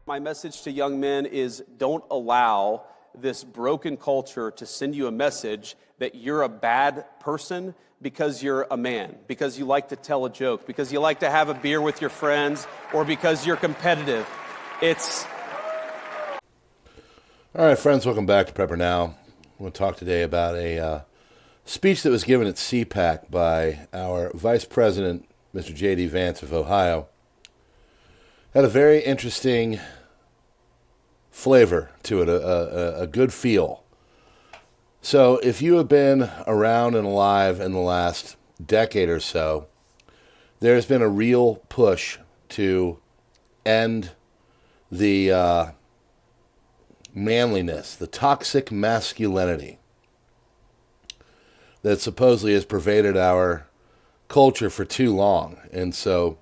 My message to young men is don't allow this broken culture to send you a message that you're a bad person because you're a man, because you like to tell a joke, because you like to have a beer with your friends, or because you're competitive. All right, friends, welcome back to PrepperNow. We'll talk today about a speech that was given at CPAC by our Vice President, Mr. J.D. Vance of Ohio. Had a very interesting flavor to it, a good feel. So if you have been around and alive in the last decade or so, there's been a real push to end the manliness, the toxic masculinity that supposedly has pervaded our culture for too long. And so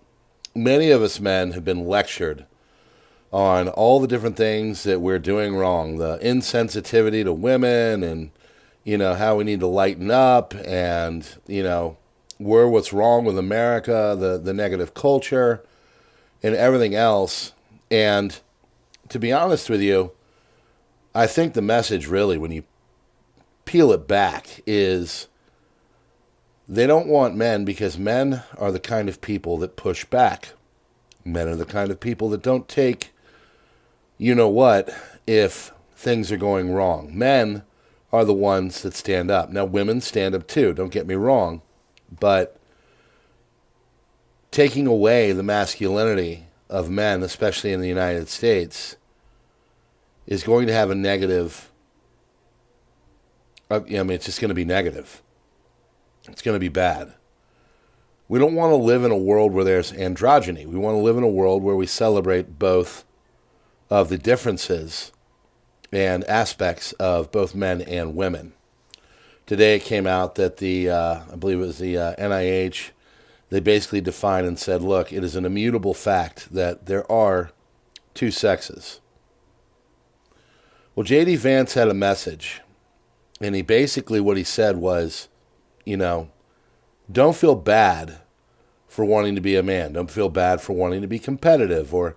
many of us men have been lectured on all the different things that we're doing wrong, the insensitivity to women, and how we need to lighten up, and what's wrong with America, the negative culture and everything else. And to be honest with you, I think the message really, when you peel it back, is they don't want men because men are the kind of people that push back. Men are the kind of people that don't take you-know-what if things are going wrong. Men are the ones that stand up. Now, women stand up too, don't get me wrong, but taking away the masculinity of men, especially in the United States, is going to have a negative, it's just going to be negative. It's going to be bad. We don't want to live in a world where there's androgyny. We want to live in a world where we celebrate both of the differences and aspects of both men and women. Today it came out that I believe it was the NIH, they basically defined and said, look, it is an immutable fact that there are two sexes. Well, J.D. Vance had a message, and what he said was, don't feel bad for wanting to be a man. Don't feel bad for wanting to be competitive or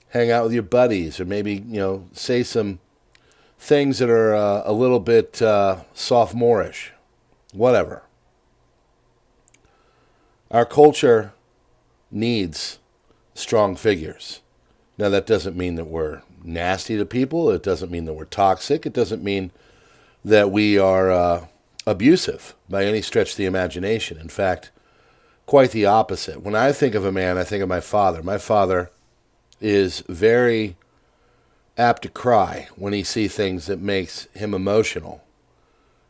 hang out with your buddies, or maybe, say some things that are a little bit sophomorish, whatever. Our culture needs strong figures. Now, that doesn't mean that we're nasty to people. It doesn't mean that we're toxic. It doesn't mean that we are abusive by any stretch of the imagination. In fact, quite the opposite. When I think of a man, I think of my father. My father is very apt to cry when he sees things that makes him emotional.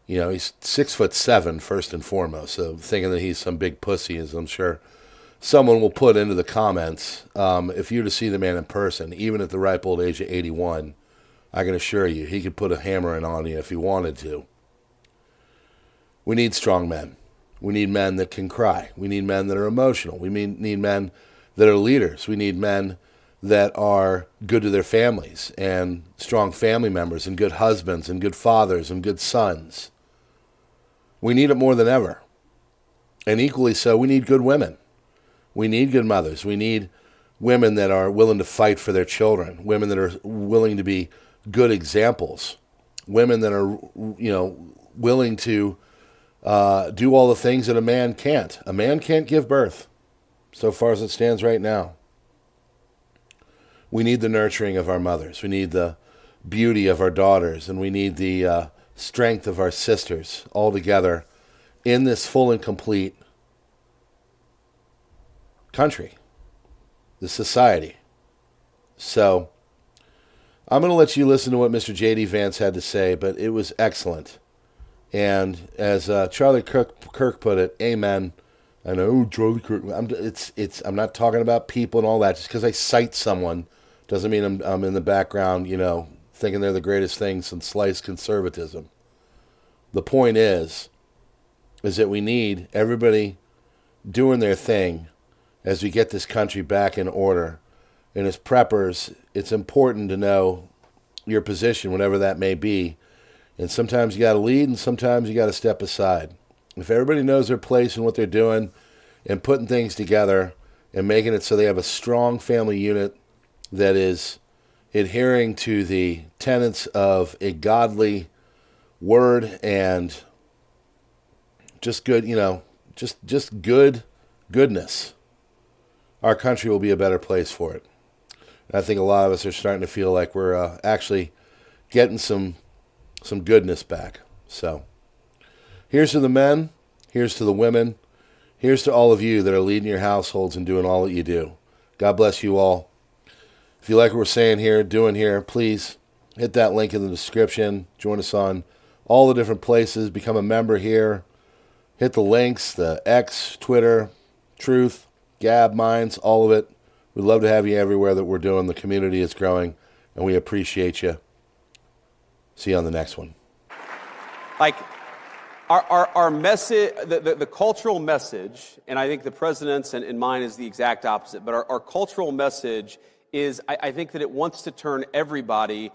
He's 6'7", first and foremost, so thinking that he's some big pussy, as I'm sure someone will put into the comments. If you were to see the man in person, even at the ripe old age of 81, I can assure you, he could put a hammer in on you if he wanted to. We need strong men. We need men that can cry. We need men that are emotional. We need men that are leaders. We need men that are good to their families, and strong family members, and good husbands, and good fathers, and good sons. We need it more than ever. And equally so, we need good women. We need good mothers. We need women that are willing to fight for their children, women that are willing to be good examples, women that are, willing to do all the things that a man can't. A man can't give birth, so far as it stands right now. We need the nurturing of our mothers. We need the beauty of our daughters, and we need the strength of our sisters all together in this full and complete country, the society. So I'm going to let you listen to what Mr. J.D. Vance had to say, but it was excellent. And as Charlie Kirk put it, amen. I know Charlie Kirk. I'm not talking about people and all that. Just because I cite someone doesn't mean I'm in the background, thinking they're the greatest thing since sliced conservatism. The point is that we need everybody doing their thing as we get this country back in order. And as preppers, it's important to know your position, whatever that may be. And sometimes you got to lead, and sometimes you got to step aside. If everybody knows their place and what they're doing and putting things together and making it so they have a strong family unit that is adhering to the tenets of a godly word and just good, just goodness, our country will be a better place for it. And I think a lot of us are starting to feel like we're actually getting some goodness back. So here's to the men, here's to the women, here's to all of you that are leading your households and doing all that you do. God bless you all. If you like what we're saying here, doing here, please hit that link in the description. Join us on all the different places. Become a member here. Hit the links, the X, Twitter, Truth, Gab, Minds, all of it. We'd love to have you everywhere that we're doing. The community is growing, and we appreciate you. See you on the next one. Like, our message, the cultural message, and I think the president's and mine is the exact opposite, but our cultural message is, I think that it wants to turn everybody,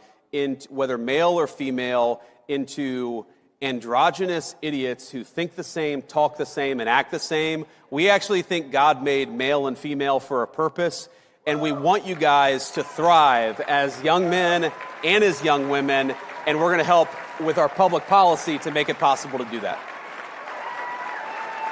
whether male or female, into androgynous idiots who think the same, talk the same, and act the same. We actually think God made male and female for a purpose, and we want you guys to thrive as young men and as young women, and we're going to help with our public policy to make it possible to do that.